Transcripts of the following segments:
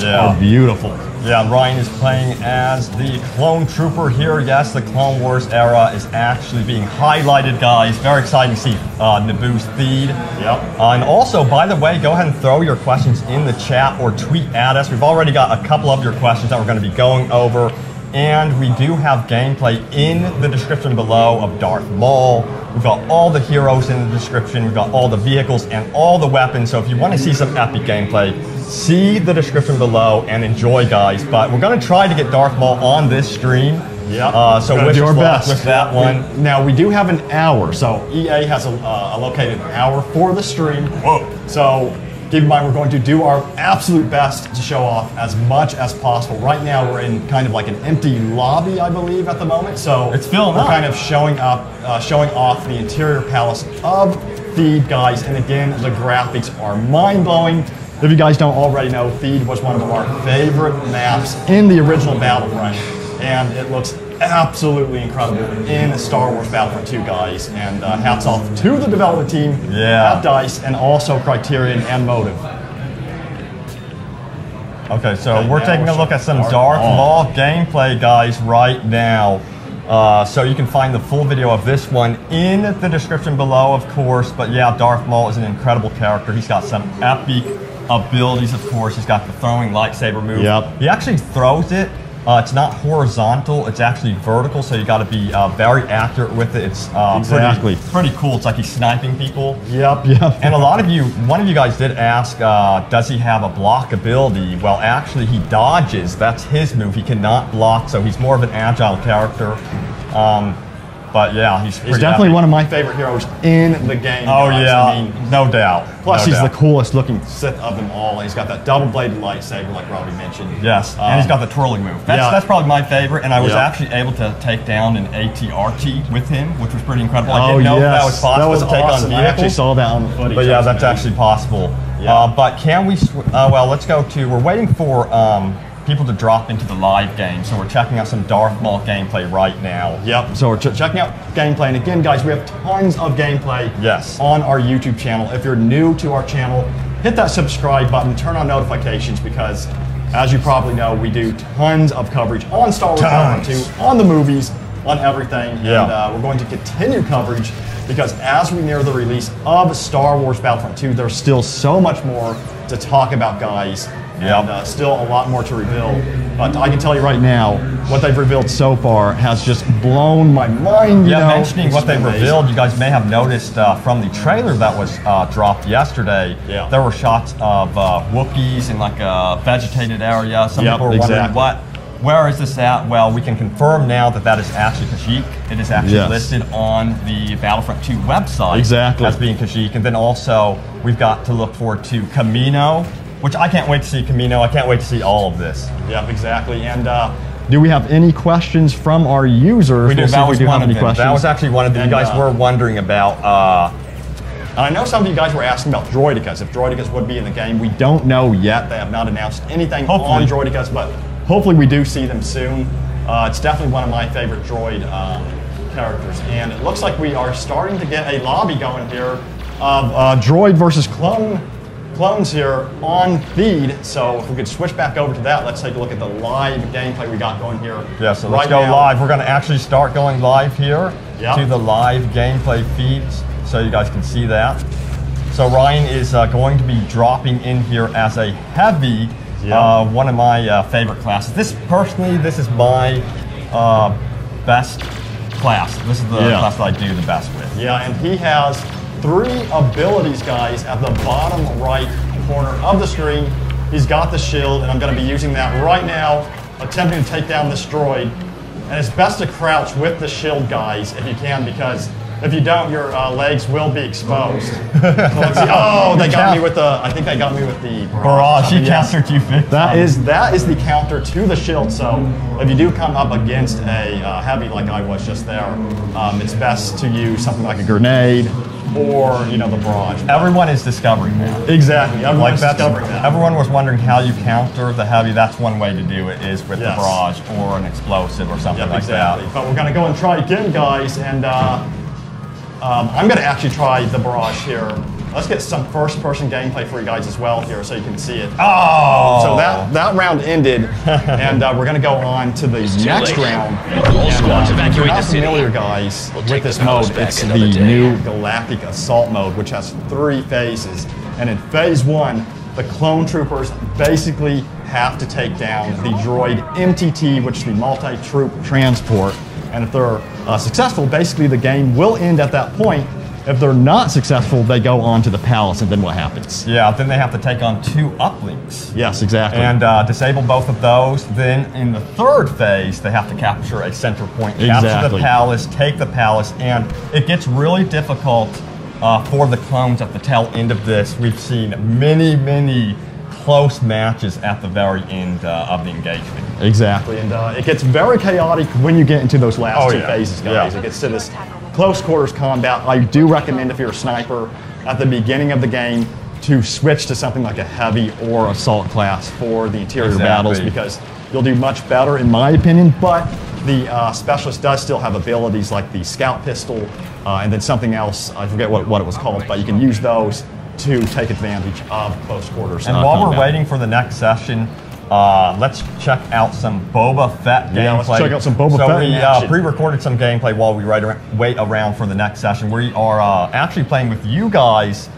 Those are beautiful. Yeah, Ryan is playing as the Clone Trooper here. Yes, the Clone Wars era is actually being highlighted, guys. Very exciting to see Naboo's feed. Yep. And also, by the way, go ahead and throw your questions in the chat or tweet at us. We've already got a couple of your questions that we're going to be going over. And we do have gameplay in the description below of Darth Maul. We've got all the heroes in the description. We've got all the vehicles and all the weapons. So if you want to see some epic gameplay, see the description below and enjoy, guys. But we're going to try to get Darth Maul on this stream. Yeah. So wish us luck with that one. Now we do have an hour. So EA has allocated an hour for the stream. Whoa. So keep in mind, we're going to do our absolute best to show off as much as possible. Right now, we're in kind of like an empty lobby, I believe, at the moment. So it's filling up. We're kind of showing off the interior palace of Theed, guys. And again, the graphics are mind-blowing. If you guys don't already know, Theed was one of our favorite maps in the original Battlefront, and it looks absolutely incredible in Star Wars Battlefront 2, guys. And hats off to the development team at DICE and also Criterion and Motive. Okay, so we're taking a look at some Darth Maul gameplay, guys, right now. So you can find the full video of this one in the description below, of course. But yeah, Darth Maul is an incredible character. He's got some epic abilities, of course. He's got the throwing lightsaber move. Yep. He actually throws it. It's not horizontal, it's actually vertical, so you got to be very accurate with it. It's pretty cool. It's like he's sniping people. Yep. And one of you guys did ask, does he have a block ability? Well, actually, he dodges. That's his move. He cannot block, so he's more of an agile character. But yeah, he's definitely one of my favorite heroes in the game. Oh guys. Yeah, I mean, no doubt. Plus, he's the coolest looking Sith of them all. And he's got that double-bladed lightsaber, like Robbie mentioned. Yes, and he's got the twirling move. That's probably my favorite. And I was actually able to take down an AT-RT with him, which was pretty incredible. I didn't know if that was possible to take on vehicles. I actually saw that on the footage. But yeah, that's actually possible. Yeah. But can we? Well, let's go to. We're waiting for people to drop into the live game, so we're checking out some Darth Maul gameplay right now. Yep, so we're checking out gameplay, and again, guys, we have tons of gameplay on our YouTube channel. If you're new to our channel, hit that subscribe button, turn on notifications, because as you probably know, we do tons of coverage on Star Wars Battlefront 2, on the movies, on everything, and we're going to continue coverage, because as we near the release of Star Wars Battlefront 2, there's still so much more to talk about, guys. And still a lot more to reveal. But I can tell you right now, what they've revealed so far has just blown my mind. You know, mentioning what they've revealed, you guys may have noticed from the trailer that was dropped yesterday, there were shots of Wookiees in like a vegetated area. Some people were wondering, where is this at? Well, we can confirm now that that is actually Kashyyyk. It is actually listed on the Battlefront 2 website as being Kashyyyk. And then also, we've got to look forward to Kamino, which I can't wait to see Kamino. I can't wait to see all of this. Yep, exactly. And do we have any questions from our users? We do. That was one of them. That was actually one of them you guys were wondering about. And I know some of you guys were asking about Droidekas, if Droidekas would be in the game. We don't know yet. They have not announced anything on Droidekas, but hopefully we do see them soon. It's definitely one of my favorite droid characters. And it looks like we are starting to get a lobby going here of droid versus clones here on Theed. So if we could switch back over to that, let's take a look at the live gameplay we got going here. Yeah, so let's go live. We're going to actually start going live here to the live gameplay feeds so you guys can see that. So Ryan is going to be dropping in here as a heavy, one of my favorite classes. This is my best class. This is the class that I do the best with. Yeah, and he has 3 abilities, guys, at the bottom right corner of the screen. He's got the shield, and I'm going to be using that right now, attempting to take down this droid. And it's best to crouch with the shield, guys, if you can, because if you don't, your legs will be exposed. So let's see. Oh, they got me with the. I think they got me with the barrage. He countered you. That is the counter to the shield. So if you do come up against a heavy like I was just there, it's best to use something like a grenade or the barrage. Everyone is discovering that. Exactly. Everyone's discovering that. Everyone was wondering how you counter the heavy. That's one way to do it, is with the barrage or an explosive or something like that. But we're going to go and try again, guys, and I'm going to actually try the barrage here let's get some first-person gameplay for you guys as well here so you can see it. Oh! So that round ended, and we're going to go on to the next round. All squads evacuate the city. Familiar, guys, with this mode, it's the new Galactic Assault mode, which has 3 phases. And in phase 1, the clone troopers basically have to take down the droid MTT, which is the multi-troop transport. And if they're successful, basically the game will end at that point. If they're not successful, they go on to the palace, and then what happens? Yeah, then they have to take on 2 uplinks. Yes, exactly. And disable both of those. Then in the 3rd phase, they have to capture a center point, capture the palace, take the palace, and it gets really difficult for the clones at the tail end of this. We've seen many close matches at the very end of the engagement. Exactly, and it gets very chaotic when you get into those last 2 phases, guys. It gets to this close quarters combat. I do recommend, if you're a sniper, at the beginning of the game to switch to something like a heavy or assault class for the interior battles, because you'll do much better, in my opinion. But the specialist does still have abilities like the scout pistol and then something else. I forget what it was called, but you can use those to take advantage of close quarters. And while we're waiting for the next session, let's check out some Boba Fett gameplay. Yeah, let's check out some Boba Fett. So we pre-recorded some gameplay while we wait around for the next session. We are actually playing with you guys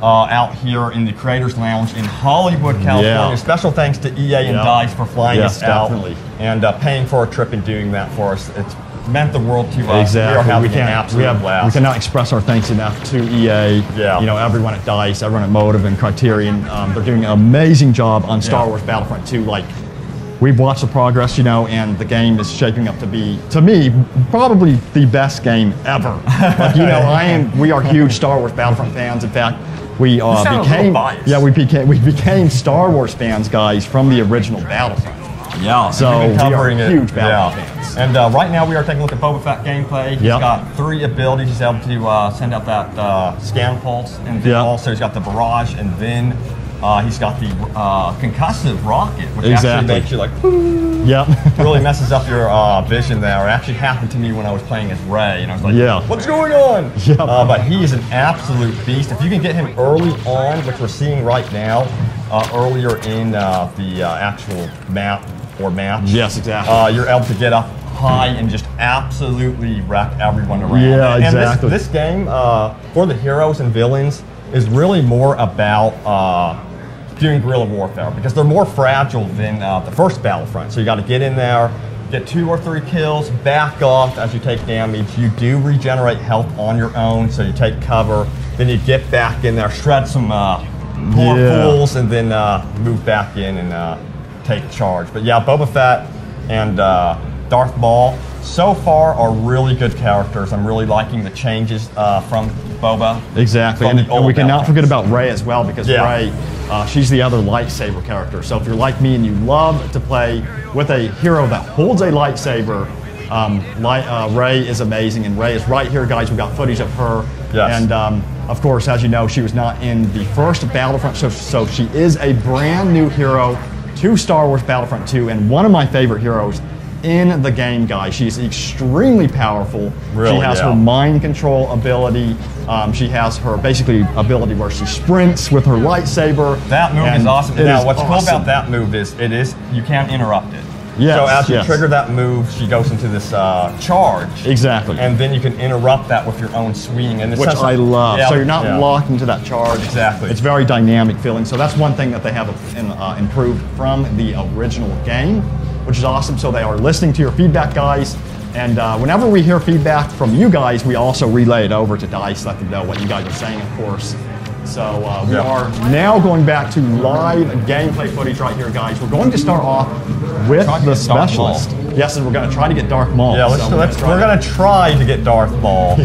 out here in the Creators Lounge in Hollywood, California. Special thanks to EA and DICE for flying us out and paying for a trip and doing that for us. It's meant the world to us. Exactly. We are having an absolute blast. We cannot express our thanks enough to EA. You know, everyone at DICE, everyone at Motive and Criterion. They're doing an amazing job on Star Wars Battlefront 2. Like, we've watched the progress, you know, and the game is shaping up to be, to me, probably the best game ever. Like, you know, we are huge Star Wars Battlefront fans. In fact, we became Star Wars fans, guys, from the original Battlefront. Yeah, so we are huge Battlefront fans. And right now we are taking a look at Boba Fett gameplay. He's got 3 abilities. He's able to send out that scan pulse, and then also he's got the barrage, and then he's got the concussive rocket, which actually makes you like, really messes up your vision there. It actually happened to me when I was playing as Rey, and I was like, what's going on? But he is an absolute beast. If you can get him early on, which we're seeing right now, earlier in the actual map or match, you're able to get up high and just absolutely wreck everyone around. And this game, for the heroes and villains, is really more about doing guerrilla warfare, because they're more fragile than the first Battlefront. So you got to get in there, get 2 or 3 kills, back off as you take damage. You do regenerate health on your own, so you take cover, then you get back in there, shred some poor fools, and then move back in and take charge. But yeah, Boba Fett and Darth Maul so far are really good characters. I'm really liking the changes from Boba. Exactly, and we cannot forget about Rey as well, because Rey, she's the other lightsaber character. So if you're like me and you love to play with a hero that holds a lightsaber, Rey is amazing, and Rey is right here, guys. We've got footage of her. And of course, as you know, she was not in the first Battlefront, so she is a brand new hero to Star Wars Battlefront 2, and one of my favorite heroes in the game, guys. She's extremely powerful. She has her mind control ability. She has her basically ability where she sprints with her lightsaber. That move is awesome. Now, what's cool about that move is you can't interrupt it. So as you trigger that move, she goes into this charge. And then you can interrupt that with your own swing. And which I love. So you're not locked into that charge. It's very dynamic feeling. So that's one thing that they have improved from the original game, which is awesome. So they are listening to your feedback, guys. And whenever we hear feedback from you guys, we also relay it over to DICE, let them know what you guys are saying, of course. So we are now going back to live gameplay footage right here, guys. We're going to start off with the specialist. Yes, and we're going to try to get Darth Maul. Yeah, we're going to try to get Darth Maul.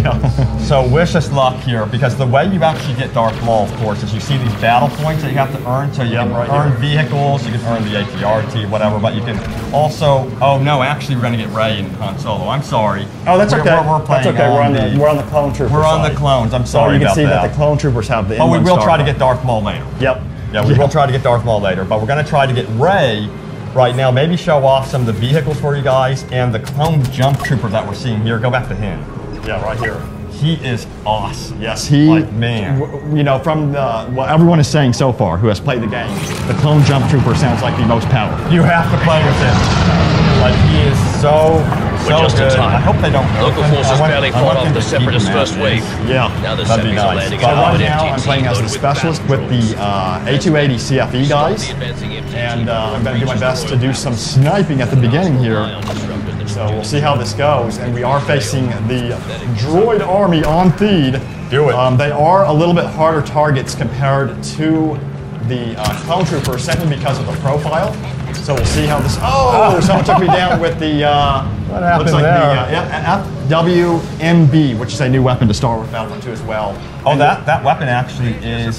So wish us luck here, because the way you actually get Darth Maul, of course, is you see these battle points that you have to earn. So you can earn vehicles, you can earn the ATRT, whatever, but you can also, actually we're going to get Rey and Han Solo. I'm sorry. Oh, that's okay. We're playing that's okay. We're on the clone troopers. We're on the clones. I'm sorry about that. So you can see that the clone troopers have the we will try to get Darth Maul later. Yeah, we will try to get Darth Maul later, but we're going to try to get Rey right now. Maybe show off some of the vehicles for you guys, and the clone jump trooper that we're seeing here. Go back to him. Yeah, right here. he is awesome. Yes, he, like, man. You know, from what everyone is saying so far who has played the game, the clone jump trooper sounds like the most powerful. You have to play with him. Like, he is so just good. in time. I hope they don't. Local forces barely fought off the Separatist first wave. Yeah. Now the That'd be Separatists are nice. landing So on right an now I'm FTT playing as the loaded with specialist with the A280 CFE guys, and I'm going to do my best to do some sniping at the beginning here. So we'll see how this goes, and we are facing the droid army on feed. Do it. They are a little bit harder targets compared to the clone troopers, simply because of the profile. So we'll see how this. Oh, someone took me down with the. What happened looks like there? The FWMB, which is a new weapon to Star Wars Battlefront 2 as well. Oh, and that weapon actually is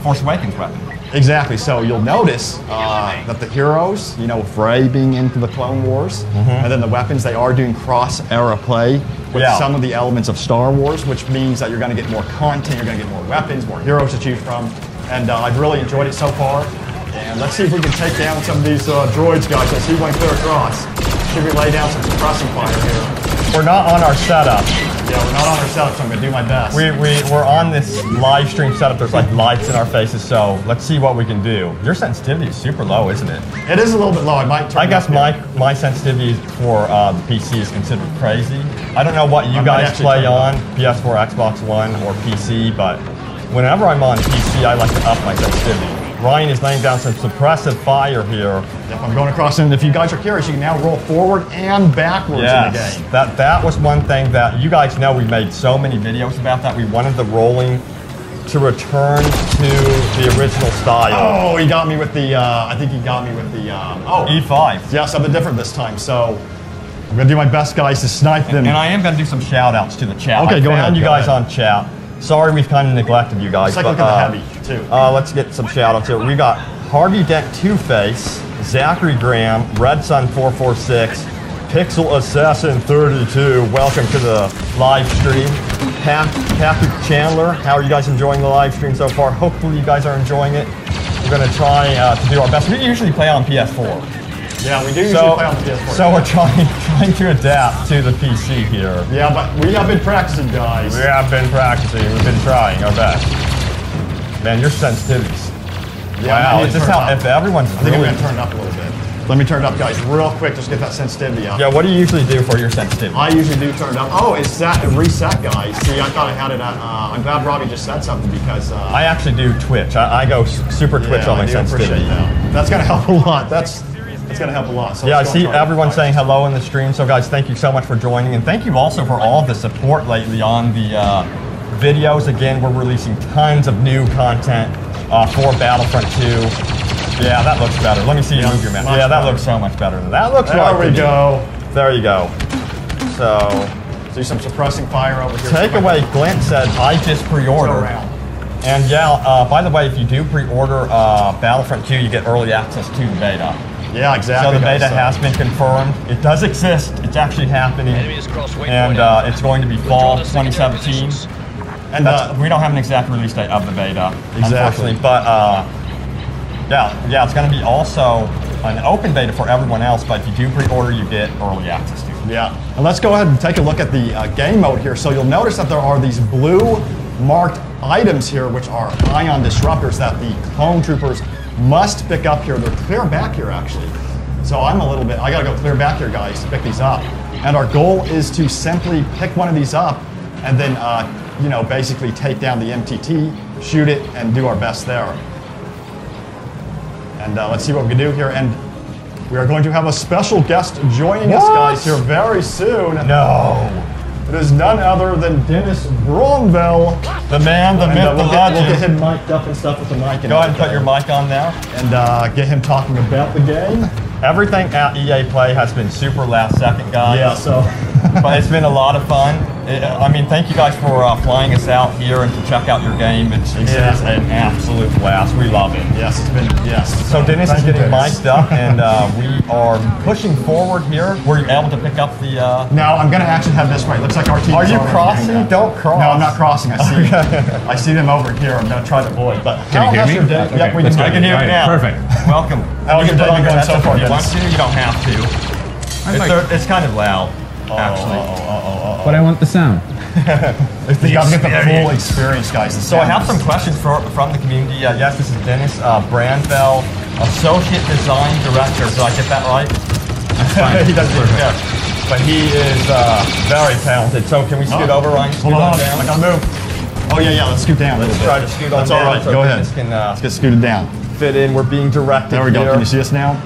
Force Awakens weapon. Exactly. So you'll notice that the heroes, you know, Frey being into the Clone Wars, and then the weapons, they are doing cross-era play with some of the elements of Star Wars, which means that you're going to get more content, you're going to get more weapons, more heroes to choose from, and I've really enjoyed it so far. And let's see if we can take down some of these droids, guys. I see one clear across. Should we lay down some suppressing fire here? We're not on our setup. Yeah, we're not on our setup, so I'm going to do my best. We're on this live stream setup. There's like lights in our faces, so let's see what we can do. Your sensitivity is super low, isn't it? It is a little bit low. I might turn I guess it up my sensitivity for the PC is considered crazy. I don't know what you guys play on, PS4, Xbox One, or PC, but whenever I'm on PC, I like to up my sensitivity. Ryan is laying down some suppressive fire here. Yep, I'm going across, and if you guys are curious, you can now roll forward and backwards in the game. That was one thing that you guys know. We made so many videos about that. We wanted the rolling to return to the original style. Oh, he got me with the, I think he got me with the, E5. Yeah, something different this time, so I'm going to do my best, guys, to snipe them. And I am going to do some shout-outs to the chat. Okay, go ahead. You guys on chat. Sorry we've kind of neglected you guys. Let's take a look at the heavy, too. Let's get some shout-outs here. We got Harvey Dent Two-Face, Zachary Graham, Red Sun 446, Pixel Assassin 32. Welcome to the live stream. Kathy Chandler, how are you guys enjoying the live stream so far? Hopefully you guys are enjoying it. We're going to try to do our best. We usually play on PS4. Yeah, we do usually play on the PS4. So we're trying to adapt to the PC here. Yeah, but we have been practicing, guys. We have been practicing. We've been trying our best. Man, your sensitivities. Yeah, wow, is this how, if everyone's I think I'm going to turn it up a little bit. Let me turn it up, guys, real quick, just get that sensitivity up. Yeah, what do you usually do for your sensitivity? I usually do turn it up. Oh, it's that reset, guys. See, I thought I had it at, I'm glad Robbie just said something because... I actually do Twitch. I go super Twitch on my sensitivity. That's going to help a lot. That's going to help a lot. So yeah, I see everyone saying hello in the stream. So guys, thank you so much for joining. And thank you also for all of the support lately on the videos. Again, we're releasing tons of new content for Battlefront 2. Yeah, that looks better. Let me see you move your mouse. Yeah, that looks so much better. That looks right. There we go. There you go. So, do some suppressing fire over here. Takeaway, Glint said, I just pre-ordered. And yeah, by the way, if you do pre-order Battlefront 2, you get early access to the beta. Yeah, exactly. So the beta has been confirmed. It does exist. It's actually happening. And it's going to be fall 2017. And we don't have an exact release date of the beta, unfortunately. But yeah, it's going to be also an open beta for everyone else. But if you do pre-order, you get early access to it. Yeah. And let's go ahead and take a look at the game mode here. So you'll notice that there are these blue marked items here, which are ion disruptors that the clone troopers must pick up here. They're clear back here, actually. So I gotta go clear back here, guys, to pick these up. And our goal is to simply pick one of these up and then, you know, basically take down the MTT, shoot it, and do our best there. And let's see what we can do here. And we are going to have a special guest joining us, guys, here very soon. No. It is none other than Dennis Bromville. The man, the myth, the legend. We'll get him mic'd up and stuff with the mic. Go ahead and put your mic on now. And get him talking about the game. Everything at EA Play has been super last second, guys. Yeah, so. But it's been a lot of fun. I mean, thank you guys for flying us out here and to check out your game. It is an absolute blast. We love it. Yes, it's been, yes. So Dennis is getting mic'd up, and we are pushing forward here. Were you able to pick up the... No, I'm going to actually have this right. Looks like our team. Are you crossing? Don't cross. No, I'm not crossing. I see them over here. I'm going to try to avoid. But can you hear me? Yep, we can. I can hear you now. Perfect. Welcome. How's your day going so far? You want to? You don't have to. It's kind of loud. actually. But I want the sound. You got to get the full experience, guys. So I have some questions from the community. Yes, this is Dennis Brandfeld, Associate Design Director. Did I get that right? He does it, yeah. But he is very talented. So can we scoot over, Ryan? Hold on, I gotta move. Oh yeah, let's scoot down. Let's try to scoot on. That's all right. So Go ahead. Can, let's get scooted down. Fit in. We're being directed. There we go. Here. Can you see us now?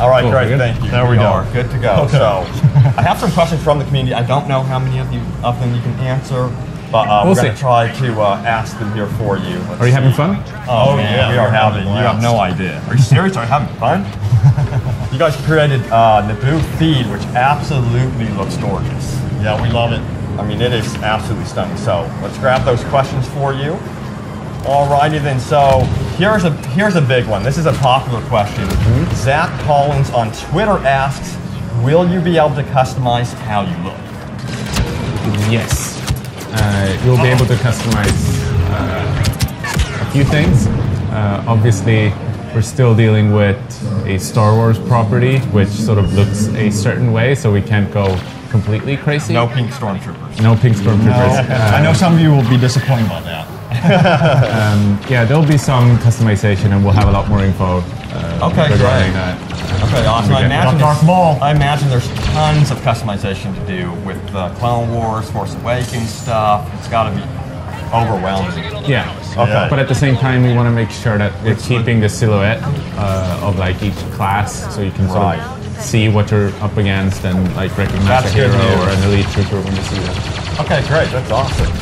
All right, great. Thank you. There we go. Good to go. Okay. So I have some questions from the community. I don't know how many of them you can answer, but we're going to try to ask them here for you. Are you having fun? Oh yeah, we are having. You have no idea. Are you serious? Are you having fun? You guys created Naboo feed, which absolutely looks gorgeous. Yeah, we love it. I mean, it is absolutely stunning. So let's grab those questions for you. Alrighty then, so here's a big one. This is a popular question. Zach Collins on Twitter asks, will you be able to customize how you look? Yes. You'll be able to customize a few things. Obviously, we're still dealing with a Star Wars property, which sort of looks a certain way, so we can't go completely crazy. No pink stormtroopers. No pink stormtroopers. No. I know some of you will be disappointed about that. Yeah, there'll be some customization, and we'll have a lot more info regarding that. Okay, awesome. I imagine there's tons of customization to do with Clone Wars, Force Awakens stuff. It's got to be overwhelming. Yeah. Okay. But at the same time, we want to make sure that we're keeping the silhouette of like each class, so you can sort of see what you're up against and like recognize a hero or an elite trooper when you see them. Okay, great. That's awesome.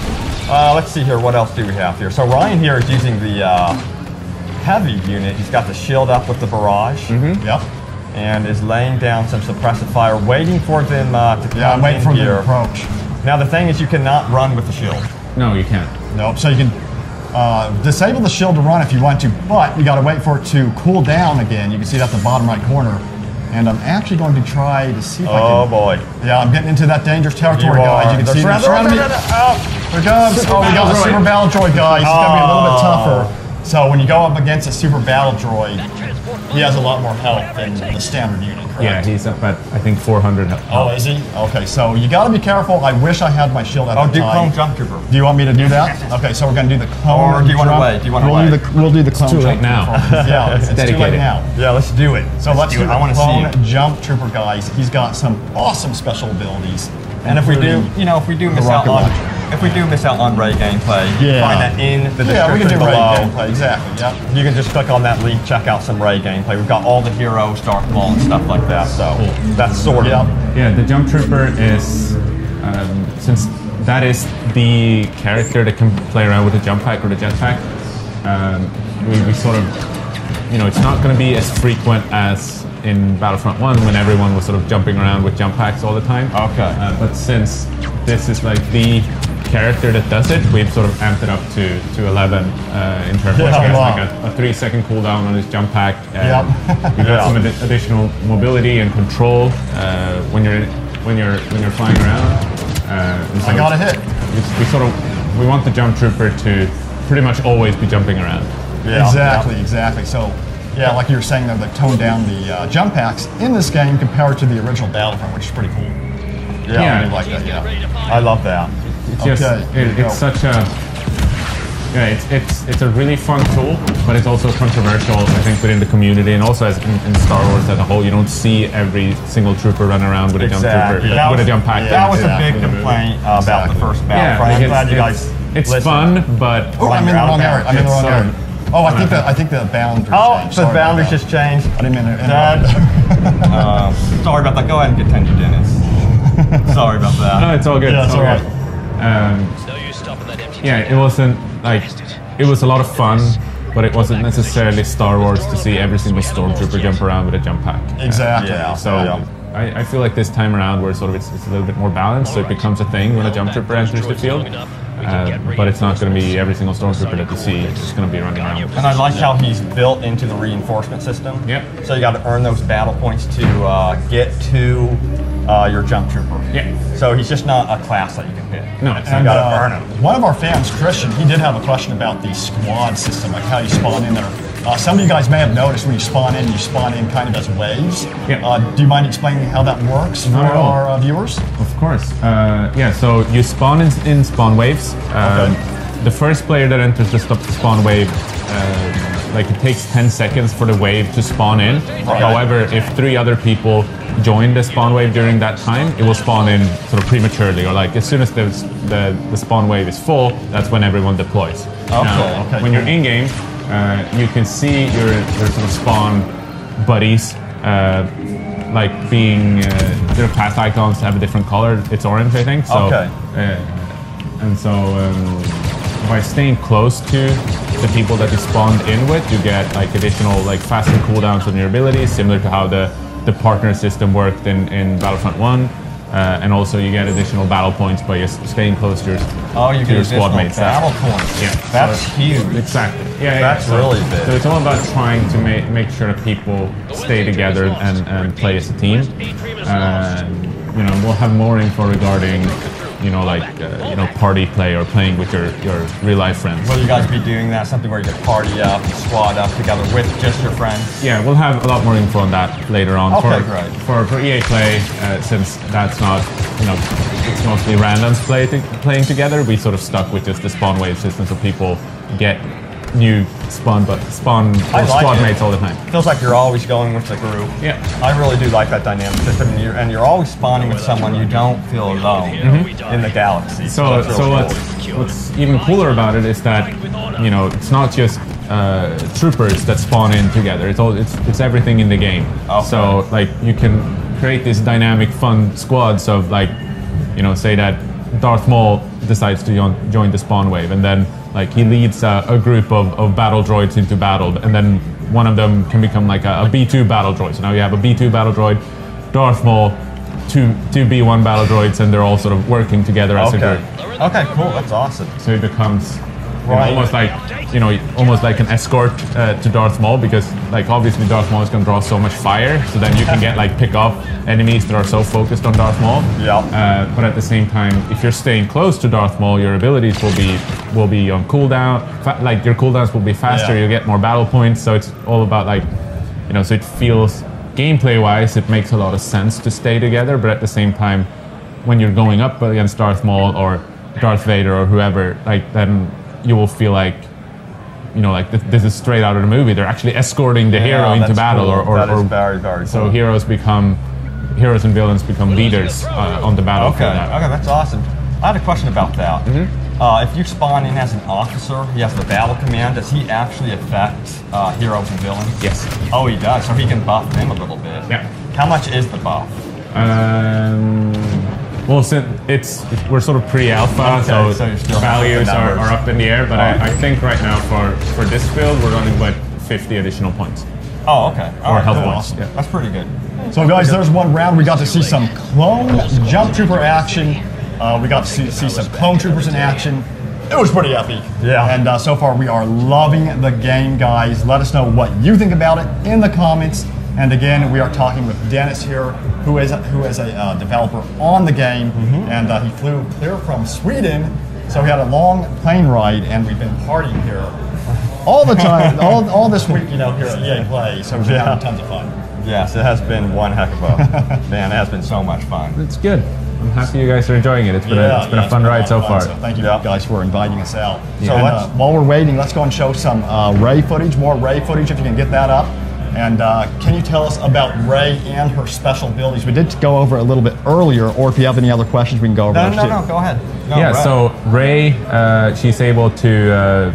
Let's see here. What else do we have here? So Ryan here is using the heavy unit. He's got the shield up with the barrage. Yep. And is laying down some suppressive fire, waiting for them to come I'm waiting for them here. to approach. Now the thing is, you cannot run with the shield. No, you can't. Nope. So you can disable the shield to run if you want to, but you got to wait for it to cool down again. You can see that at the bottom right corner. And I'm actually going to try to see if I can. Oh boy. Yeah, I'm getting into that dangerous territory, guys. You can see them surrounding me. Here it comes. Oh, we got the super battle droid, guys. It's going to be a little bit tougher. So when you go up against a super battle droid, he has a lot more health than the standard unit, correct? Yeah, he's up at, I think, 400 health. Oh, is he? Okay, so you got to be careful. I wish I had my shield at the time. Do Clone Jump Trooper. Do you want me to do that? Okay, so we're going to do the clone. Or do you want to wait? Do you want to wait? We'll do the clone. It's too late now. Yeah, it's too late now. Yeah, let's do it. So let's do it. the I want to clone see Jump Trooper, guys. He's got some awesome special abilities. And if we do, if we do miss out on Ray gameplay, you can find that in the description we can do below. Ray gameplay, exactly. Yep. You can just click on that link, check out some Ray gameplay. We've got all the heroes, Darth Maul, and stuff like that. So that's sort of. Yeah, the Jump Trooper is since that is the character that can play around with the jump pack or the jetpack. We sort of, it's not going to be as frequent as in Battlefront 1 when everyone was sort of jumping around with jump packs all the time. Okay. But since this is like the character that does it, we've sort of amped it up to 11 in terms of like a 3-second cooldown on his jump pack. We've got some additional mobility and control when you're flying around. I got a hit. We want the Jump Trooper to pretty much always be jumping around. Exactly. So, yeah, like you were saying, they've toned down the jump packs in this game compared to the original Battlefront, which is pretty cool. I really like that. I love that. It's such a it's a really fun tool, but it's also controversial, I think, within the community, and also as in Star Wars as a whole. You don't see every single trooper run around with a jump trooper with a jump pack. That was a big complaint about the first Battlefront. I'm glad you guys. It's fun, but I'm in the wrong area. Oh, I think the boundaries changed. The boundaries just changed. I didn't mean to. Sorry about that. Go ahead and get 10 to Dennis. Sorry about that. No, it's all good. Yeah, it's all right. It wasn't like, it was a lot of fun, but it wasn't necessarily Star Wars to see every single stormtrooper jump around with a jump pack. Exactly. I feel like this time around we're sort of it's a little bit more balanced, so it becomes a thing when a jump trooper enters the field. But it's not going to be every single stormtrooper that you see. It's going to be running around. And I like how he's built into the reinforcement system. Yep. So you got to earn those battle points to get to your jump trooper. Yeah. So he's just not a class that you can hit. No, you got to earn him. One of our fans, Christian, he did have a question about the squad system, like how you spawn in there Some of you guys may have noticed when you spawn in kind of as waves. Yeah. Do you mind explaining how that works for our viewers? Of course. Yeah, so you spawn in spawn waves. The first player that enters the spawn wave, like it takes 10 seconds for the wave to spawn in. However, if 3 other people join the spawn wave during that time, it will spawn in sort of prematurely, or like as soon as the spawn wave is full, that's when everyone deploys. When you're in game, you can see your sort of spawn buddies, like being their path icons have a different color. It's orange, I think. So, and so by staying close to the people that you spawned in with, you get like additional like faster cooldowns on your abilities, similar to how the partner system worked in Battlefront 1. And also you get additional battle points by just staying close to your squad mates. Battle points. Yeah, that's huge. Exactly. Yeah, that's really big. So it's all about trying to make sure that people stay together and play as a team. You know, we'll have more info regarding, you know, like party play or playing with your real life friends. Will you guys be doing that? Something where you can party up, squad up together with just your friends? Yeah, we'll have a lot more info on that later on. Okay, great. For EA Play, since that's not, you know, it's mostly randoms playing together, we sort of stuck with just the spawn wave system so people get new squad mates all the time. Feels like you're always going with the group. Yeah. I really do like that dynamic system, and you're always spawning with someone you don't feel alone in the galaxy. So what's even cooler about it is that, you know, it's not just troopers that spawn in together. It's everything in the game. So like you can create these dynamic, fun squads of like, you know, say that Darth Maul decides to join the spawn wave, and then like he leads a group of battle droids into battle, and then one of them can become like a B2 battle droid. So now you have a B2 battle droid, Darth Maul, two B1 battle droids, and they're all sort of working together as a group. Okay, cool. That's awesome. So it becomes almost like an escort to Darth Maul, because like obviously Darth Maul is going to draw so much fire, so then you can get like pick off enemies that are so focused on Darth Maul. Yeah. But at the same time, if you're staying close to Darth Maul, your abilities will be on cooldown. Like your cooldowns will be faster. You'll get more battle points. So it's all about like, you know, so it feels gameplay-wise, it makes a lot of sense to stay together. But at the same time, when you're going up against Darth Maul or Darth Vader or whoever, like then you will feel like, you know, like this is straight out of the movie. They're actually escorting the hero into battle, that is very, very so cool. heroes and villains become leaders on the battlefield. Okay, that's awesome. I had a question about that. If you spawn in as an officer, he has the battle command. Does he actually affect heroes and villains? Yes. Oh, he does. So he can buff them a little bit. Yeah. How much is the buff? Well, since we're sort of pre-alpha, so values are up in the air. But I think right now for this build, we're running about 50 additional points. Oh, okay. Or health points. Yeah. That's pretty good. So guys, there's one round. We got to see some clone jump trooper action. We got to see some clone troopers in action. It was pretty epic. Yeah. And so far, we are loving the game, guys. Let us know what you think about it in the comments. And again, we are talking with Dennis here, who is a developer on the game, and he flew clear from Sweden. So we had a long plane ride, and we've been partying here all the time, all this week, you know, here at EA Play. So we've been having tons of fun. Yes, it has been one heck of a man. It has been so much fun. It's good. I'm happy you guys are enjoying it. It's been a fun ride so far. So thank you guys for inviting us out. So while we're waiting, let's go and show some Rey footage, more Rey footage if you can get that up. And can you tell us about Rey and her special abilities? We did go over it a little bit earlier, or if you have any other questions, we can go over those too. No, go ahead. So Rey, she's able to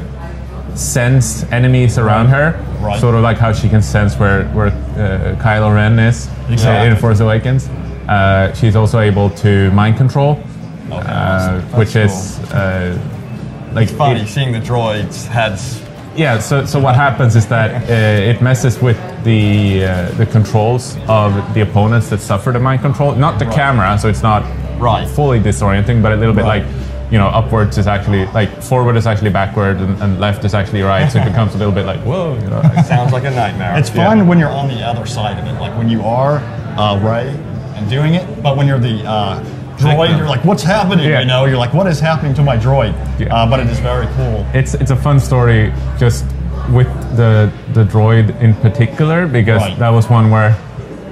sense enemies around her, sort of like how she can sense where Kylo Ren is in Force Awakens. She's also able to mind control, which is like funny seeing the droids' heads. Yeah, so what happens is that it messes with the controls of the opponents that suffer the mind control. Not the camera, so it's not fully disorienting, but a little bit like, you know, upwards is actually, like forward is actually backward and left is actually right, so it becomes a little bit like, whoa, you know. Sounds like a nightmare. It's fun when you're on the other side of it, like when you are Rey and doing it, but when you're the droid, you're like, what's happening? You know, you're like, what is happening to my droid? But it is very cool. It's a fun story just with the droid in particular, because that was one where,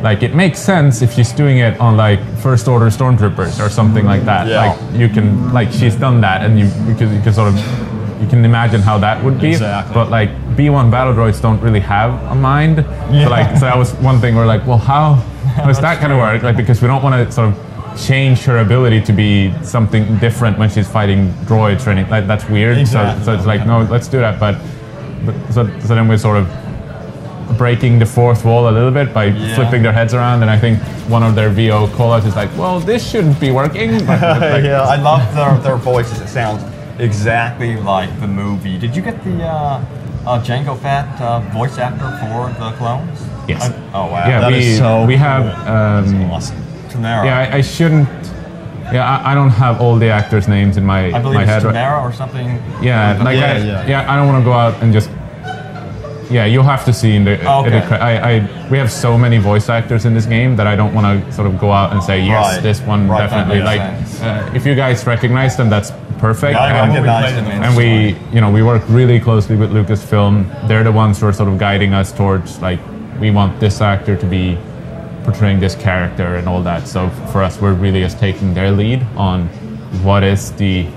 like, it makes sense if she's doing it on like First Order stormtroopers or something like that. Like you can, like, she's done that, and you can sort of, you can imagine how that would be. But like B1 battle droids don't really have a mind. So that was one thing where like, well, how is that going to work? Like, because we don't want to sort of change her ability to be something different when she's fighting droids or anything. Like, that's weird. So it's like, no, let's do that. But so then we're sort of breaking the fourth wall a little bit by flipping their heads around, and I think one of their VO callouts is like, well, this shouldn't be working. But like, I love their voices. It sounds exactly like the movie. Did you get the Jango Fett voice actor for the clones? Yes. Oh wow. Yeah, we have awesome. Tamara. Yeah, I shouldn't. Yeah, I don't have all the actors' names in my I believe my head. It's Tamara or something. Yeah, like I don't want to go out and just. Yeah, you'll have to see in the. We have so many voice actors in this game that I don't want to sort of go out and say yes, this one definitely. Like, if you guys recognize them, that's perfect. And we, we work really closely with Lucasfilm. They're the ones who are sort of guiding us towards, like, we want this actor to be portraying this character and all that. So for us, we're really just taking their lead on what is the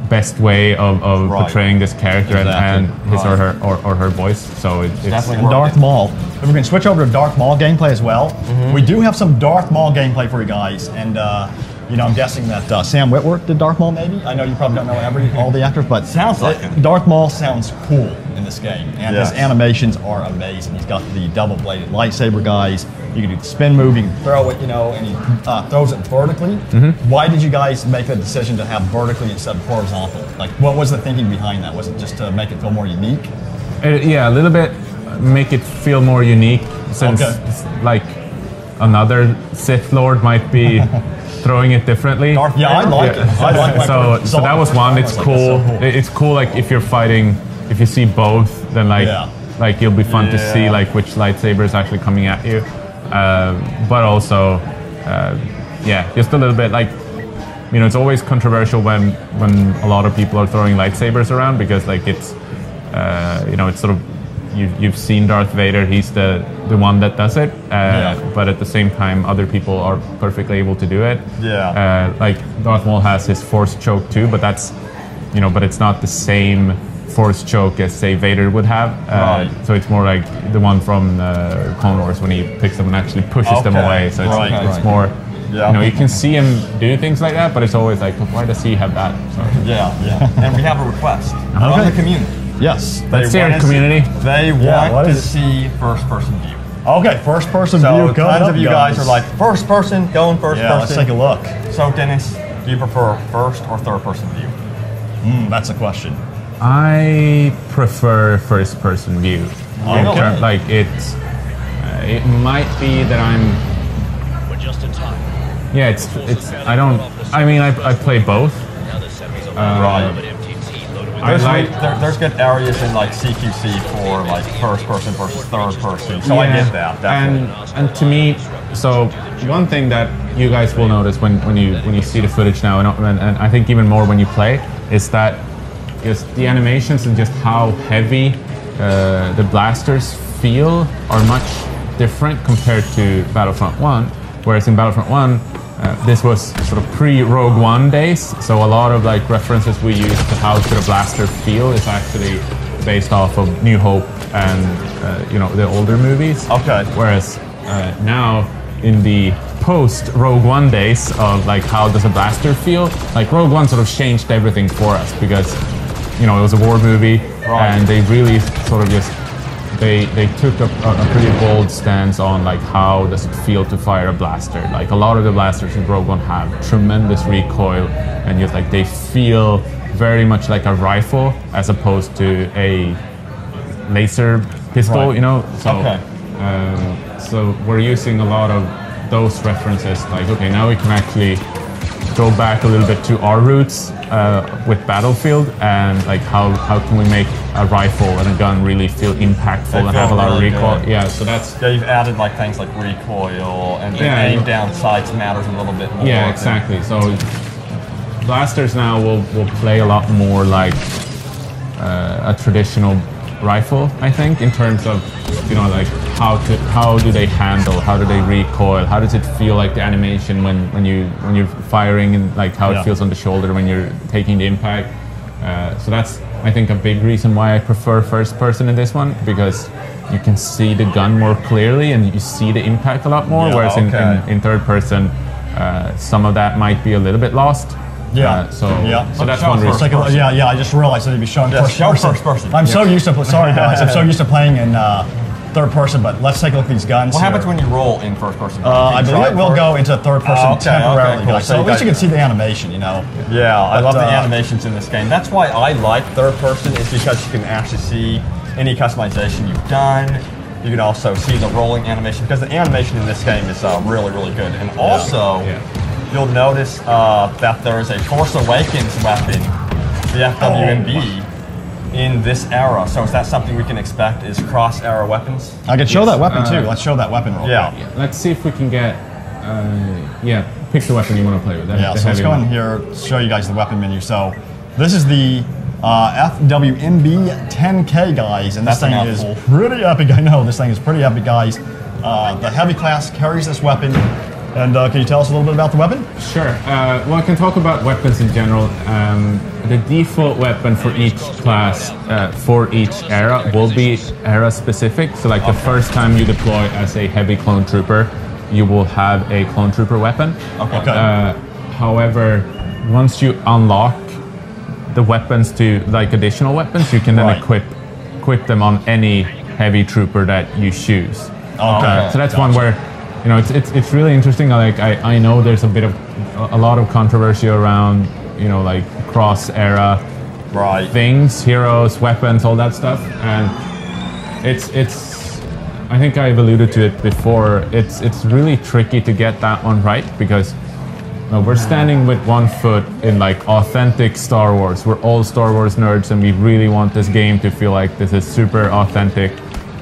best way of portraying this character and his or her voice. So it's definitely Darth Maul. And we're going to switch over to Darth Maul gameplay as well. We do have some Darth Maul gameplay for you guys, and I'm guessing that Sam Witwer did Darth Maul. Maybe I know you probably don't know all the actors, but sounds like it. Darth Maul sounds cool in this game, and his animations are amazing. He's got the double-bladed lightsaber guys. You can do the spin move, you can throw it, and he throws it vertically. Why did you guys make the decision to have vertically instead of horizontal? Like, what was the thinking behind that? Was it just to make it feel more unique? Yeah, a little bit, make it feel more unique, since like another Sith Lord might be throwing it differently. I like it. I like so that was one. It's cool. It's cool, like, if you're fighting, if you see both, then like it'll be fun to see like which lightsaber is actually coming at you. But also, just a little bit like, it's always controversial when a lot of people are throwing lightsabers around, because like it's sort of, you've seen Darth Vader, he's the one that does it, but at the same time other people are perfectly able to do it. Like Darth Maul has his Force choke too, but that's, but it's not the same Force choke as, say, Vader would have. So it's more like the one from Clone Wars, when he picks them and actually pushes them away. So it's more, you can see him do things like that, but it's always like, why does he have that? So. And we have a request from the community. Yes. Let's see our community. They want to see first-person view. Okay, first-person view. So tons of you guys are like, first person, going first person. Let's take a look. So Dennis, do you prefer first or third-person view? That's a question. I prefer first-person view. Like, it might be that I'm... We're just in time. Yeah, I play both. There's good areas in like CQC for like first person versus third person, so I get that. And to me, so one thing that you guys will notice when you see the footage now, and I think even more when you play, is that just the animations and just how heavy the blasters feel are much different compared to Battlefront 1. Whereas in Battlefront 1, this was sort of pre-Rogue One days, so a lot of like references we use to how should a blaster feel is actually based off of New Hope and the older movies. Whereas now in the post-Rogue One days of like how does a blaster feel, like Rogue One sort of changed everything for us, because it was a war movie, and they really sort of just they took a pretty bold stance on like how does it feel to fire a blaster. Like a lot of the blasters in Rogue One have tremendous recoil, and just like they feel very much like a rifle as opposed to a laser pistol, So we're using a lot of those references. Like, okay, now we can actually go back a little bit to our roots with Battlefield, and like how can we make a rifle and a gun really feel impactful and have a lot of recoil. So that's you've added like things like recoil, and aim down sights matters a little bit more. Exactly. So blasters now will play a lot more like a traditional rifle, I think, in terms of, you know, like how do they handle, how do they recoil, how does it feel like the animation when you're firing, and like how it feels on the shoulder when you're taking the impact. So that's, I think, a big reason why I prefer first person in this one, because you can see the gun more clearly and you see the impact a lot more, whereas in third person, some of that might be a little bit lost. So that's one reason. I just realized that it'd be showing first person. I'm so used to, sorry guys, I'm so used to playing in third person, but let's take a look at these guns. What happens when you roll in first person? I believe it will go into third person temporarily. Cool. So at least you can see the animation, you know. Yeah, I love the animations in this game. That's why I like third person, is because you can actually see any customization you've done. You can also see the rolling animation, because the animation in this game is really, really good. And also, you'll notice that there is a Force Awakens weapon, the FWMB, in this era. So is that something we can expect, is cross-era weapons? I can show that weapon too. Let's show that weapon real quick. Let's see if we can get, pick the weapon you want to play with. So let's go in here, show you guys the weapon menu. So this is the FWMB 10K, guys, and this thing is pretty epic. I know, this thing is pretty epic, guys. The heavy class carries this weapon. And can you tell us a little bit about the weapon? Sure. Well, I can talk about weapons in general. The default weapon for each class, for each era, will be era specific. So like the first time you deploy as a heavy clone trooper, you will have a clone trooper weapon. However, once you unlock the weapons to like additional weapons, you can then equip them on any heavy trooper that you choose. So that's one where, you know, it's really interesting. Like I know there's a lot of controversy around, you know, like cross era things, heroes, weapons, all that stuff, and it's I think I've alluded to it before. It's really tricky to get that one right, because we're standing with one foot in like authentic Star Wars. We're all Star Wars nerds, and we really want this game to feel like this is super authentic.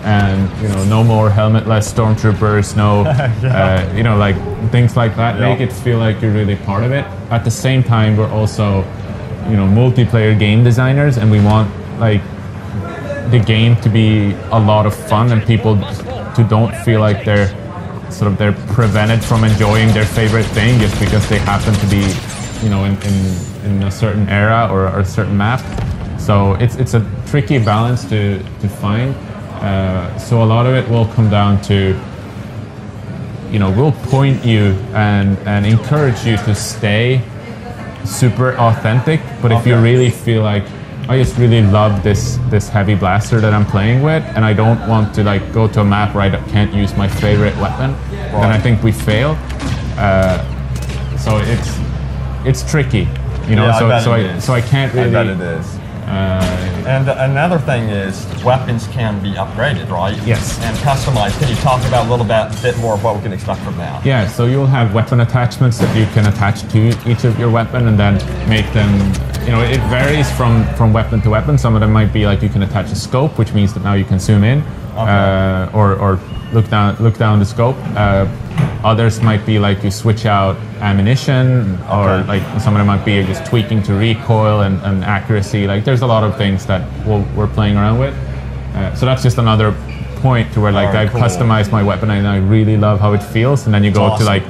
And, you know, no more helmetless stormtroopers, no, you know, like things like that make it feel like you're really part of it. At the same time, we're also, you know, multiplayer game designers, and we want like the game to be a lot of fun, and people to don't feel like they're prevented from enjoying their favorite thing just because they happen to be, you know, in a certain era or a certain map. So it's a tricky balance to find. So a lot of it will come down to, you know, we'll point you and encourage you to stay super authentic, but if you really feel like, I just really love this heavy blaster that I'm playing with, and I don't want to like go to a map where I can't use my favorite weapon, then I think we fail. So it's tricky, you know. So I can't really. I bet it is. And another thing is, weapons can be upgraded, right? Yes. And customized. Can you talk about a little bit more of what we can expect from that? Yeah, so you'll have weapon attachments that you can attach to each of your weapon, and then make them, you know, it varies from weapon to weapon. Some of them might be like you can attach a scope, which means that now you can zoom in, or look down the scope. Others might be like you switch out ammunition, or like some of them might be just tweaking to recoil and accuracy. Like there's a lot of things that we're playing around with. So that's just another point to where like I've customized my weapon and I really love how it feels. And then you go to like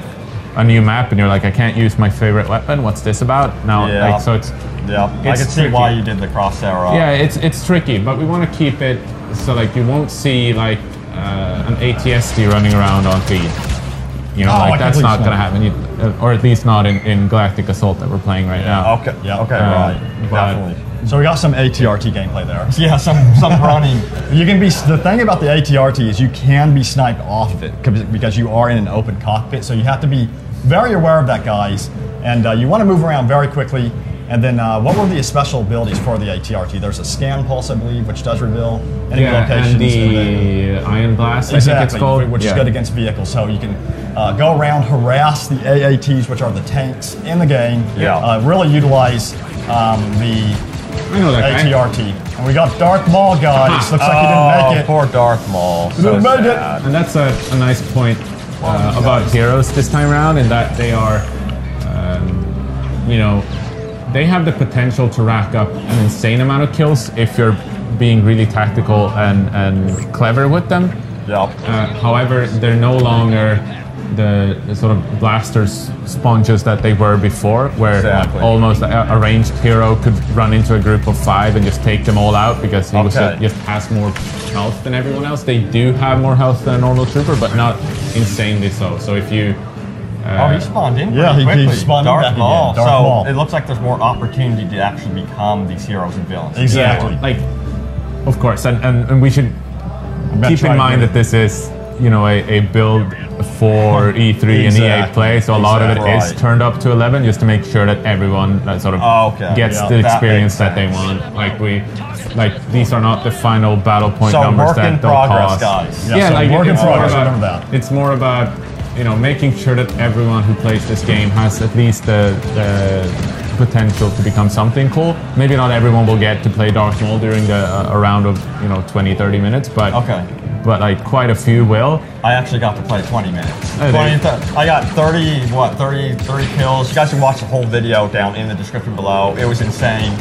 a new map and you're like, I can't use my favorite weapon. What's this about? Now, like, so it's I can see why you did the crosshair. Yeah, it's tricky, but we want to keep it so like you won't see like an ATST running around on feed. You know, like that's not going to happen, or at least not in Galactic Assault that we're playing right now. Okay, right, definitely. So we got some ATRT gameplay there. Yeah, some running. You can be, the thing about the ATRT is you can be sniped off of it because you are in an open cockpit, so you have to be very aware of that, guys. And you want to move around very quickly. And then what were the special abilities for the ATRT? There's a scan pulse, I believe, which does reveal any locations. And the Iron Blast, I think it's called. Which is good against vehicles. So you can go around, harass the AATs, which are the tanks in the game. Really utilize the ATRT. And we got Darth Maul, guys. Looks like he didn't make it. Poor Darth Maul. He didn't make it. And that's a nice point about heroes this time around, in that they are, you know, they have the potential to rack up an insane amount of kills if you're being really tactical and clever with them. Yep. However, they're no longer the sort of blaster sponges that they were before, where almost a ranged hero could run into a group of 5 and just take them all out because he just has more health than everyone else. They do have more health than a normal trooper, but not insanely so. So if you he spawned in he spawned back again. Darth Maul. So it looks like there's more opportunity to actually become these heroes and villains. Exactly. Yeah, like, of course, and we should keep in mind that this is, you know, a build for E3 and EA Play, so a lot of it is turned up to 11 just to make sure that everyone sort of gets the experience that they want. Like these are not the final battle point numbers that they'll cost. Guys. Yeah, like work in progress. It's more about, you know, making sure that everyone who plays this game has at least the potential to become something cool. Maybe not everyone will get to play Darth Maul during a round of, you know, 20-30 minutes, but like quite a few will. I actually got to play 20 minutes. I got 30 kills. You guys can watch the whole video down in the description below. It was insane.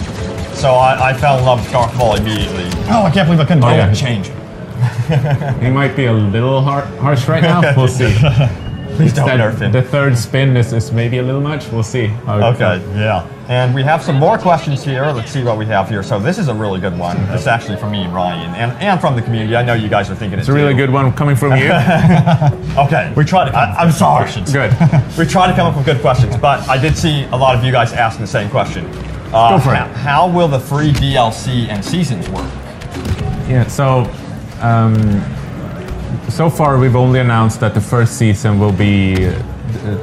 So I fell in love with Darth Maul immediately. Oh, I can't believe I couldn't change. He might be a little harsh right now. We'll see. Please don't nerf him. The third spin is maybe a little much. We'll see. Yeah. And we have some more questions here. Let's see what we have here. So this is a really good one. This is actually from me and Ryan, and from the community. I know you guys are thinking it's a really good one coming from you. Okay. We tried to. I'm sorry. Good. We tried to come up with good questions, but I did see a lot of you guys asking the same question. Go for it. How will the free DLC and seasons work? Yeah. So far, we've only announced that the first season will be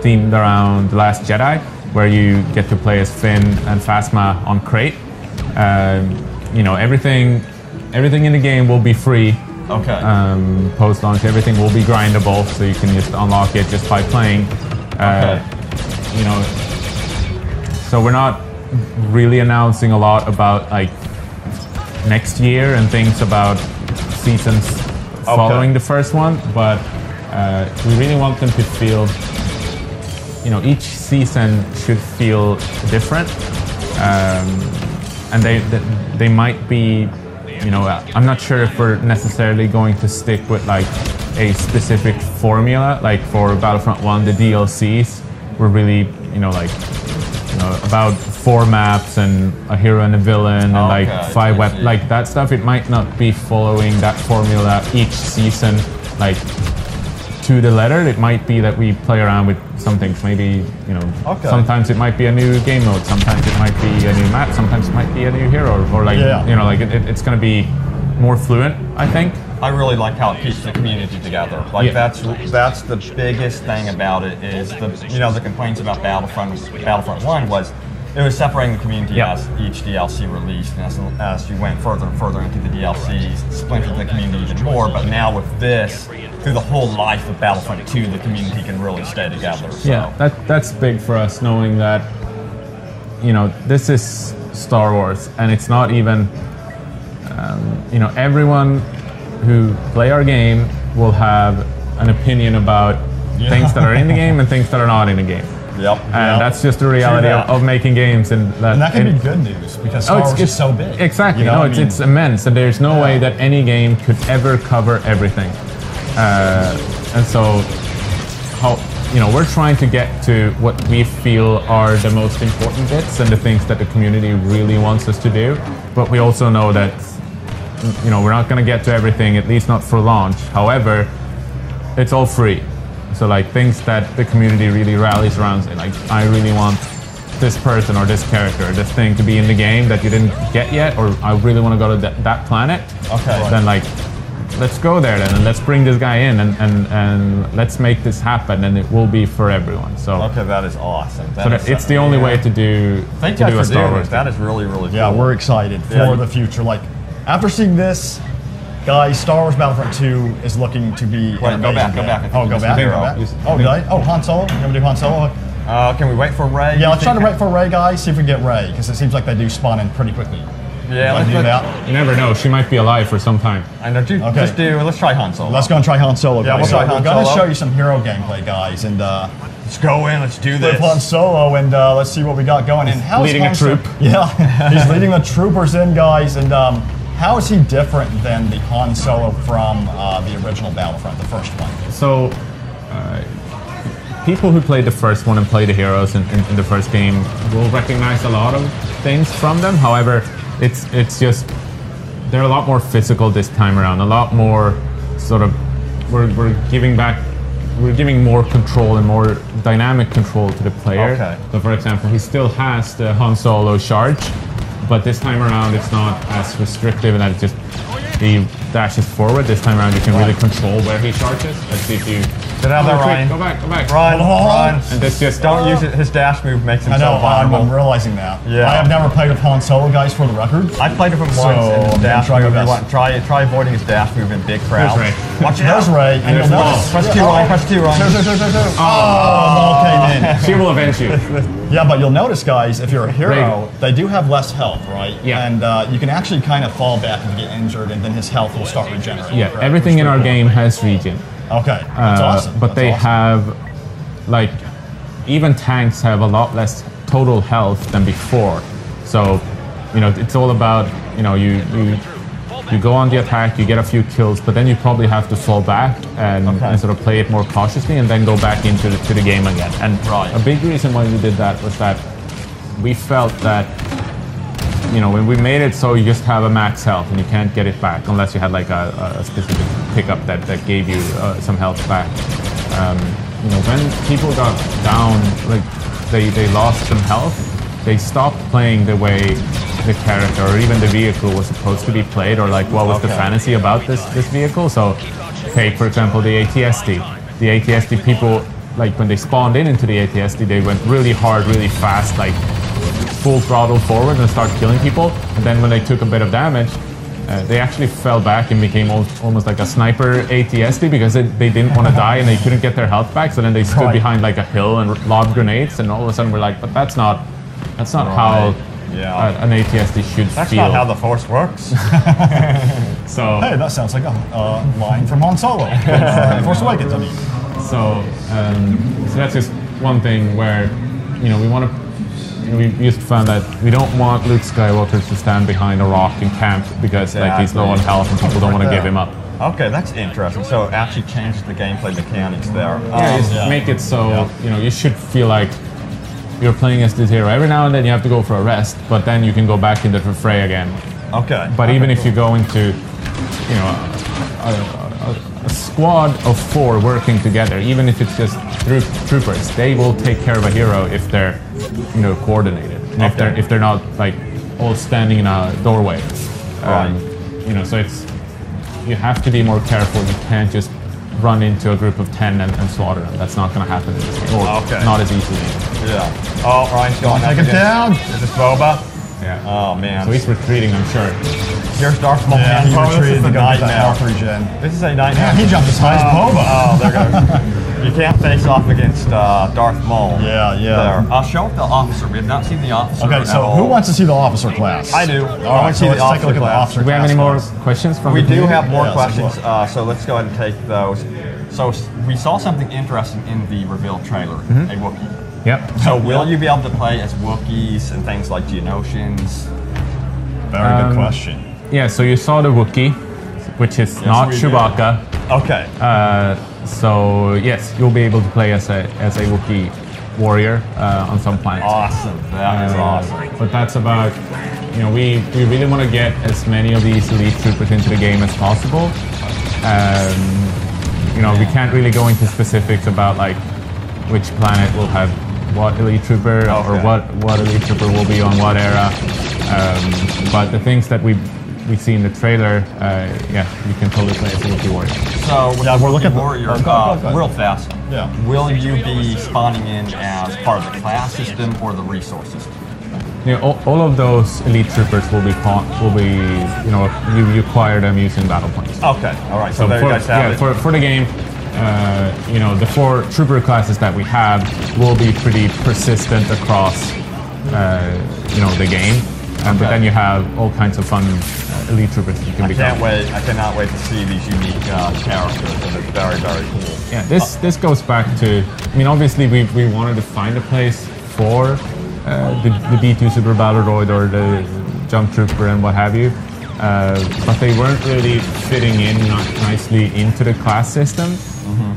themed around The Last Jedi, where you get to play as Finn and Phasma on Crate. You know, everything in the game will be free. Post-launch, everything will be grindable, so you can just unlock it just by playing. You know, so we're not really announcing a lot about like next year and things about seasons following the first one, but we really want them to feel, you know, each season should feel different, and they might be, you know, I'm not sure if we're necessarily going to stick with like a specific formula. Like for Battlefront 1, the DLCs were really, you know, like, you know, about 4 maps and a hero and a villain and like 5 weapons, like that stuff. It might not be following that formula each season, like to the letter. It might be that we play around with some things. Maybe, you know, sometimes it might be a new game mode, sometimes it might be a new map, sometimes it might be a new hero, or like, you know, like it's going to be more fluent, I think. I really like how it keeps the community together. Like that's the biggest thing about it is the complaints about Battlefront 1 was it was separating the community as each DLC released, and as you went further and further into the DLCs, splintered the community even more. But now with this, through the whole life of Battlefront 2, the community can really stay together. So. Yeah, that's big for us, knowing that, you know, this is Star Wars, and it's not even, you know, everyone who play our game will have an opinion about things that are in the game and things that are not in the game. And that's just the reality of making games, and that can be good news because Star Wars is so big. Exactly. You know, it's immense, and there's no way that any game could ever cover everything. And so, you know, we're trying to get to what we feel are the most important bits and the things that the community really wants us to do. But we also know that, you know, we're not going to get to everything, at least not for launch. However, it's all free. So like things that the community really rallies around, say like, I really want this person or this character or this thing to be in the game that you didn't get yet, or I really want to go to that planet. Then like, let's go there then, and let's bring this guy in, and let's make this happen, and it will be for everyone. So that is awesome. It's the only way to do a Star Wars. That is really, really cool. Yeah, we're excited for the future. Like, after seeing this, guys, Star Wars Battlefront 2 is looking to be go back. Oh, go back. Oh, did I? Oh, Han Solo. You want to do Han Solo? Can we wait for Rey? Yeah, let's try to wait for Rey, guys. See if we get Rey, because it seems like they do spawn in pretty quickly. Yeah, let's do that. You never know. She might be alive for some time. I know. Let's try Han Solo. Let's go and try Han Solo, guys. Yeah, we'll try Han Solo. We're going to show you some hero gameplay, guys, and let's go in. Let's do this. With Han Solo, and let's see what we got going. And how's leading a troop. Yeah, he's leading the troopers in, guys, and How is he different than the Han Solo from the original Battlefront, the first one? So, people who played the first one and played the heroes in the first game will recognize a lot of things from them. However, it's just they're a lot more physical this time around. A lot more sort of we're giving more control and more dynamic control to the player. Okay. So, for example, he still has the Han Solo charge, but this time around it's not as restrictive, and that just he dashes forward. This time around you can really control where he charges. Let's see if you Get out of there, Ryan. Go back. Run. And this just don't use it. His dash move makes him so vulnerable. I'm realizing that. Yeah. I have never played with Han Solo, guys, for the record. I played with him once, and his dash move. Try avoiding his dash move in big crowds. Watch there's Ray, and you'll notice. Press 2, Ryan. Press 2, Ryan. Ball came in. She will avenge you. Yeah, but you'll notice, guys, if you're a hero, they do have less health, right? Yeah. And you can actually kind of fall back and get injured, and then his health will start regenerating. Yeah, everything in our game has regen. Okay, that's awesome. But they have, like, even tanks have a lot less total health than before. So, it's all about, you go on the attack, you get a few kills, but then you probably have to fall back and sort of play it more cautiously and then go back into the game again. And a big reason why we did that was that we felt that, when we made it so you just have a max health and you can't get it back unless you had like a specific pickup that gave you some health back. When people got down, like they lost some health, they stopped playing the way the character or even the vehicle was supposed to be played, or like what was the fantasy about this vehicle. So take, for example, the ATST. The ATST people, like when they spawned into the ATST, they went really hard, really fast, like full throttle forward and start killing people. And then when they took a bit of damage, they actually fell back and became almost like a sniper ATSD because they didn't want to die and they couldn't get their health back. So then they stood behind like a hill and lobbed grenades, and all of a sudden we're like, but that's not how an ATSD should feel. That's not how the Force works. So hey, that sounds like a line from Han Solo. Force Awakens, I mean. So that's just one thing where we want to. We just found that we don't want Luke Skywalker to stand behind a rock and camp because like he's low on health and people don't want to give him up. Okay, that's interesting. So it actually changes the gameplay mechanics there. Make it so you should feel like you're playing as this hero. Every now and then you have to go for a rest, but then you can go back into the fray again. Okay. But even if you go into a squad of 4 working together, even if it's just troopers, they will take care of a hero if they're coordinated, and if they're not like all standing in a doorway. So you have to be more careful. You can't just run into a group of 10 and slaughter them. That's not going to happen in this game, or not as easily. Yeah. Oh, Ryan's going. Take it down. Is this Boba? Yeah. Oh man. So he's retreating, I'm sure. Here's Darth Maul. Yeah, he retreated the guy now. This is a nightmare. Yeah, he jumped as high as Boba. Oh, there goes. You can't face off against Darth Maul. Yeah. There. I'll show up the officer. We have not seen the officer. Okay, so who wants to see the officer class? I do. All right, so let's take a look at the officer class. Do we have any more questions from We the do have more Yes, questions, so let's go ahead and take those. So we saw something interesting in the reveal trailer, a Wookiee. Yep. So will you be able to play as Wookiees and things like Geonosians? Very good question. Yeah, so you saw the Wookiee, which is not Chewbacca. Okay. So yes, you'll be able to play as a Wookiee warrior on some planets. Awesome. That is awesome. But that's about, we really want to get as many of these elite troopers into the game as possible. We can't really go into specifics about like which planet will have what elite trooper or what elite trooper will be on what era. But the things that we see in the trailer, you can totally play as a Wookiee warrior. So we're looking at warrior real fast. Yeah. Will you be spawning in as part of the class system or the resource system? All of those elite troopers will be you acquire them using battle points. Okay, all right. So there you guys have it. For the game, the 4 trooper classes that we have will be pretty persistent across the game. But then you have all kinds of fun elite troopers that you can become. I cannot wait to see these unique characters. They're very, very cool. Yeah, this goes back to, obviously we wanted to find a place for the B2 Super Battle Droid or the Jump Trooper and what have you. but they weren't really fitting in nicely into the class system.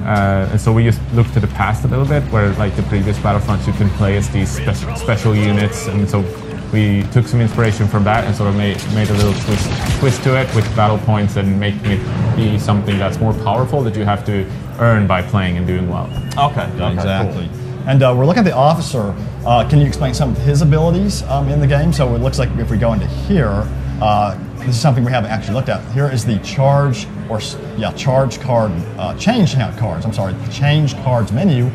And so we just looked to the past a little bit, where like the previous Battlefronts you can play as these special units, and so we took some inspiration from that and sort of made a little twist to it with battle points and making it be something that's more powerful that you have to earn by playing and doing well. Okay, exactly. Cool. And we're looking at the officer. Can you explain some of his abilities in the game? So it looks like if we go into here, this is something we haven't actually looked at. Here is the change cards menu.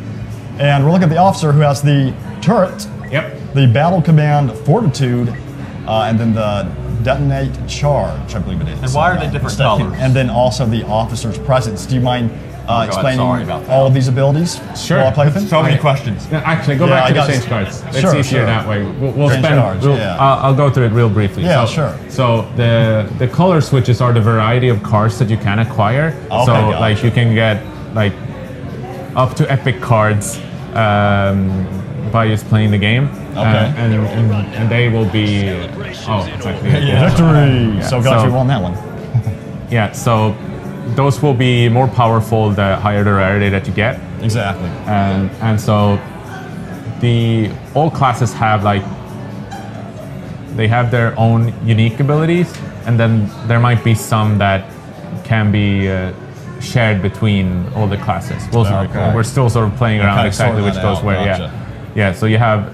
And we're looking at the officer who has the turret, the battle command fortitude, and then the detonate charge, I believe it is. And why are they different colors? And then also the officer's presence. Do you mind explaining all of these abilities? Sure. While I play with them? So many questions. Actually, go back to the change cards. It's easier that way. I'll go through it real briefly. Yeah, sure. So the color switches are the variety of cards that you can acquire. Okay, so like you can get like up to epic cards by just playing the game. Okay. And they will be exactly. Victory! Yeah. So glad you won that one. Yeah, so those will be more powerful the higher the rarity that you get. Exactly. And so all classes have they have their own unique abilities, and then there might be some that can be shared between all the classes. We're still sort of playing around exactly which goes where. Gotcha. Yeah. So you have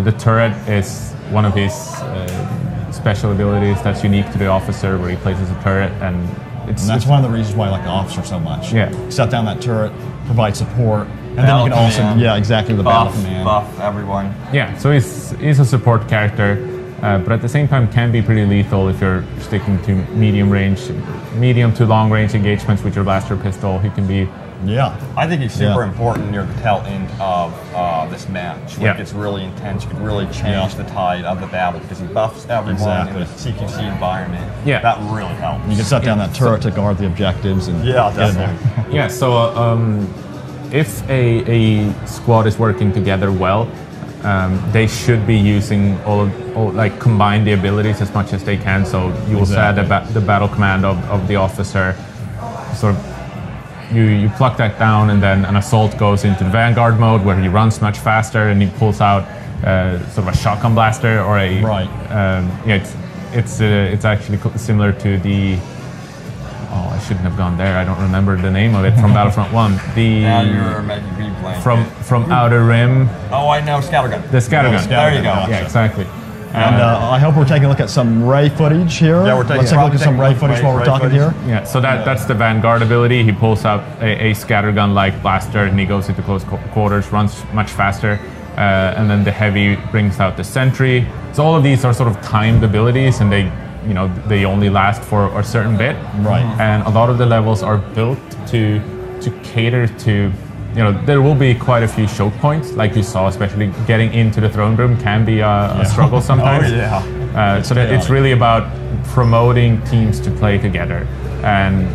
the turret is one of his special abilities that's unique to the officer, where he places a turret, and that's one of the reasons why I like the officer so much. Yeah. Set down that turret, provide support, and then you can also the battle command. Buff everyone. Yeah. So he's a support character, but at the same time can be pretty lethal if you're sticking to medium to long range engagements with your blaster pistol. He can be. Yeah. I think he's super important near the tail end of this match. When it gets really intense, you can really change the tide of the battle because he buffs everyone in the CQC environment. Yeah. That really helps. You can set down that turret to guard the objectives. And definitely. Yeah, so if a squad is working together well, they should be using combine the abilities as much as they can. So you will set the battle command of the officer, sort of. You pluck that down, and then an assault goes into the vanguard mode where he runs much faster and he pulls out sort of a shotgun blaster or a it's actually similar to the I shouldn't have gone there. I don't remember the name of it from Battlefront 1. Now you're making me blank. From Outer Rim. Oh, I know, scattergun. The scattergun. There you go. Yeah, exactly. And I hope we're taking a look at some Ray footage here. Yeah, Let's take a look at some Ray footage while we're talking here. Yeah, so that's the Vanguard ability. He pulls out a scattergun-like blaster, and he goes into close quarters, runs much faster. And then the Heavy brings out the Sentry. So all of these are sort of timed abilities, and they only last for a certain bit. Right. And a lot of the levels are built to cater to. There will be quite a few choke points, like you saw, especially getting into the throne room can be a struggle sometimes. So it's really about promoting teams to play together and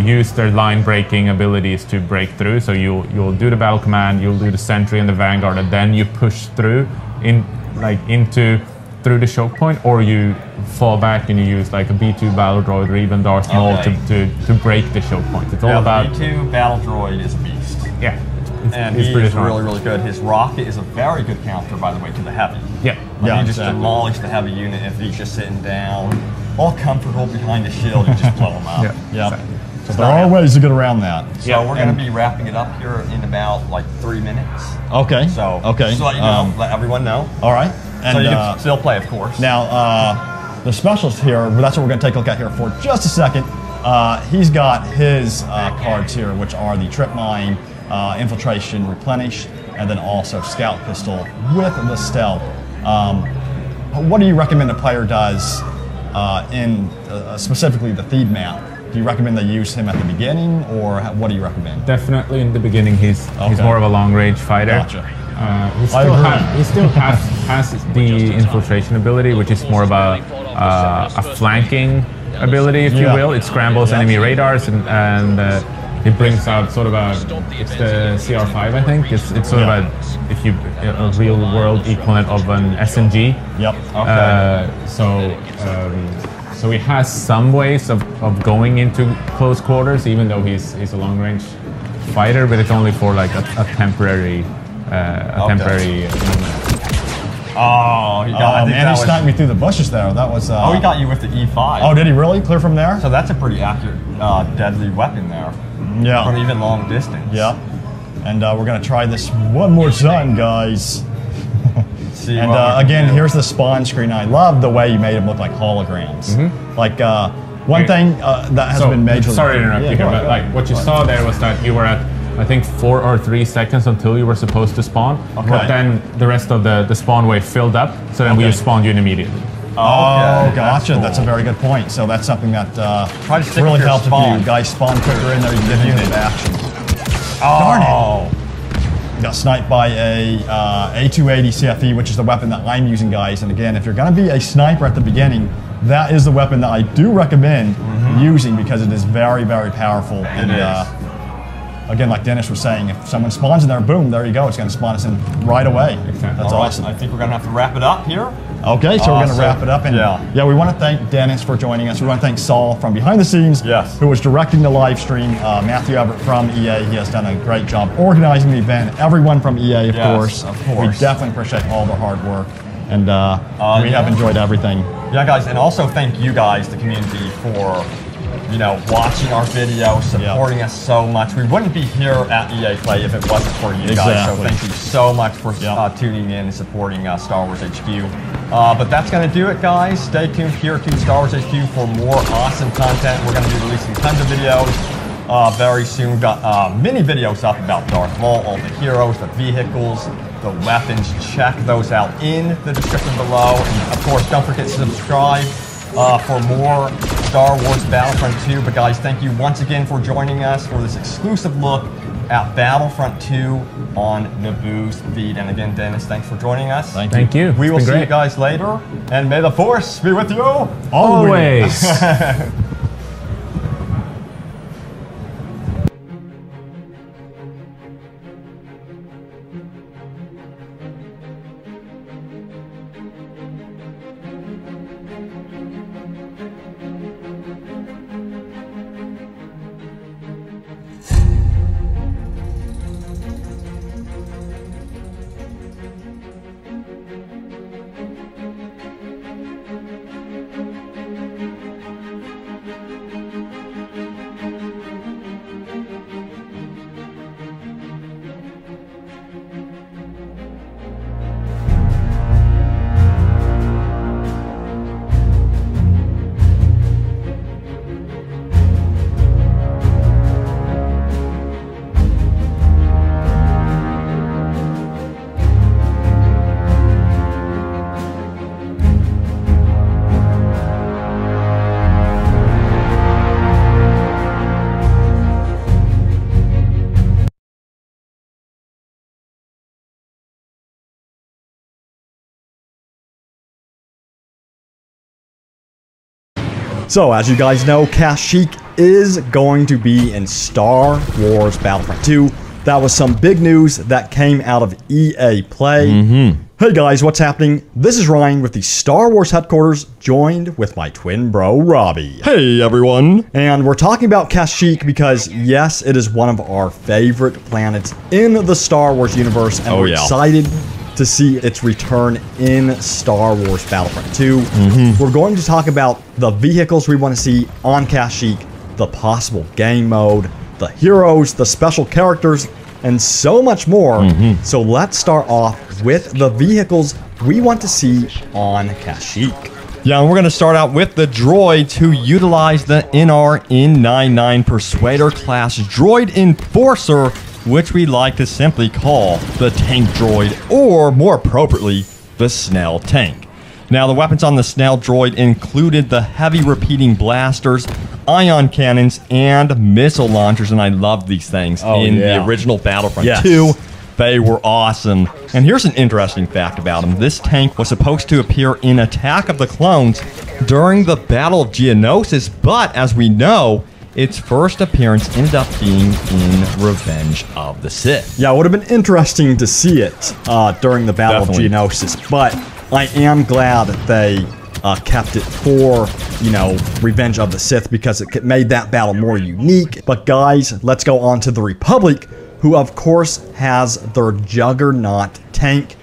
use their line breaking abilities to break through. So you'll do the battle command, you'll do the sentry and the vanguard, and then you push through through the choke point, or you fall back and you use like a B2 battle droid or even Darth Maul to break the choke point. It's all about the B2 battle droid is a beast. Yeah. And he's really, really good. His rocket is a very good counter, by the way, to the Heavy. Yeah. He just demolished the Heavy unit if he's just sitting down, all comfortable behind the shield, you just blow him up. So there are ways to get around that. So we're going to be wrapping it up here in about 3 minutes. Okay. So just let you know, let everyone know. All right. And so you can still play, of course. Now, the specialist here, that's what we're going to take a look at here for just a second. He's got his cards here, which are the Trip Mine, Infiltration, Replenish, and then also Scout Pistol with the Stealth. What do you recommend a player does in specifically the Theed map? Do you recommend they use him at the beginning, or what do you recommend? Definitely in the beginning, he's more of a long-range fighter. Gotcha. He still has the infiltration ability, which is more of a flanking ability, if you will. It scrambles enemy radars and it brings out sort of it's the CR5, I think. It's sort of a real-world equivalent of an SMG. Yep. Okay. So he has some ways of going into close quarters, even though he's a long-range fighter, but it's only for like a temporary moment. Oh, he got, man, he sniped me through the bushes there. That was. Oh, he got you with the E5. Oh, did he really? Clear from there? So that's a pretty accurate, deadly weapon there. Yeah. From even long distance. Yeah. And we're gonna try this one more time, guys. And again, here's the spawn screen. I love the way you made them look like holograms. Like one thing that has been majorly. Sorry to interrupt you here, but like what you saw there was that you were at, I think, 4 or 3 seconds until you were supposed to spawn. Okay. But then the rest of the spawn wave filled up, so then we spawned you in immediately. Oh, gotcha. That's a very good point. So that's something that really helps if you guys spawn quicker in there. You get unit action. Darn it! Got sniped by a A280 CFE, which is the weapon that I'm using, guys. And again, if you're going to be a sniper at the beginning, that is the weapon that I do recommend using because it is very, very powerful. And again, like Dennis was saying, if someone spawns in there, boom, there you go. It's going to spawn us in right away. That's awesome. I think we're going to have to wrap it up here. Okay, so we're going to wrap it up. And yeah, we want to thank Dennis for joining us. We want to thank Saul from behind the scenes, who was directing the live stream. Matthew Everett from EA, he has done a great job organizing the event. Everyone from EA, of course. We definitely appreciate all their hard work. And we have enjoyed everything. Yeah, guys, and also thank you guys, the community, for watching our videos, supporting us so much. We wouldn't be here at EA Play if it wasn't for you guys. So thank you so much for tuning in and supporting Star Wars HQ. But that's going to do it, guys. Stay tuned here to Star Wars HQ for more awesome content. We're going to be releasing tons of videos very soon. We've got many videos up about Darth Maul, all the heroes, the vehicles, the weapons. Check those out in the description below. And of course, don't forget to subscribe for more Star Wars Battlefront 2. But guys, thank you once again for joining us for this exclusive look at Battlefront 2 on Naboo's feed. And again, Dennis, thanks for joining us. Thank you. We will see you guys later. And may the Force be with you always. So, as you guys know, Kashyyyk is going to be in Star Wars Battlefront 2. That was some big news that came out of EA Play. Hey guys, what's happening? This is Ryan with the Star Wars headquarters, joined with my twin bro, Robbie. Hey everyone. And we're talking about Kashyyyk because, yes, it is one of our favorite planets in the Star Wars universe, and we're excited to see its return in Star Wars Battlefront 2. We're going to talk about the vehicles we want to see on Kashyyyk, the possible game mode, the heroes, the special characters, and so much more. So let's start off with the vehicles we want to see on Kashyyyk. Yeah, and we're going to start out with the droids who utilize the NR-N99 Persuader class droid enforcer, which we like to simply call the tank droid, or more appropriately, the Snell tank. Now, the weapons on the Snell droid included the heavy repeating blasters, ion cannons, and missile launchers, and I loved these things in the original Battlefront 2. They were awesome. And here's an interesting fact about them. This tank was supposed to appear in Attack of the Clones during the Battle of Geonosis, but as we know, its first appearance ended up being in Revenge of the Sith. Yeah, it would have been interesting to see it during the Battle of Geonosis, but I am glad that they kept it for, you know, Revenge of the Sith because it made that battle more unique. But guys, let's go on to the Republic, who of course has their Juggernaut tank.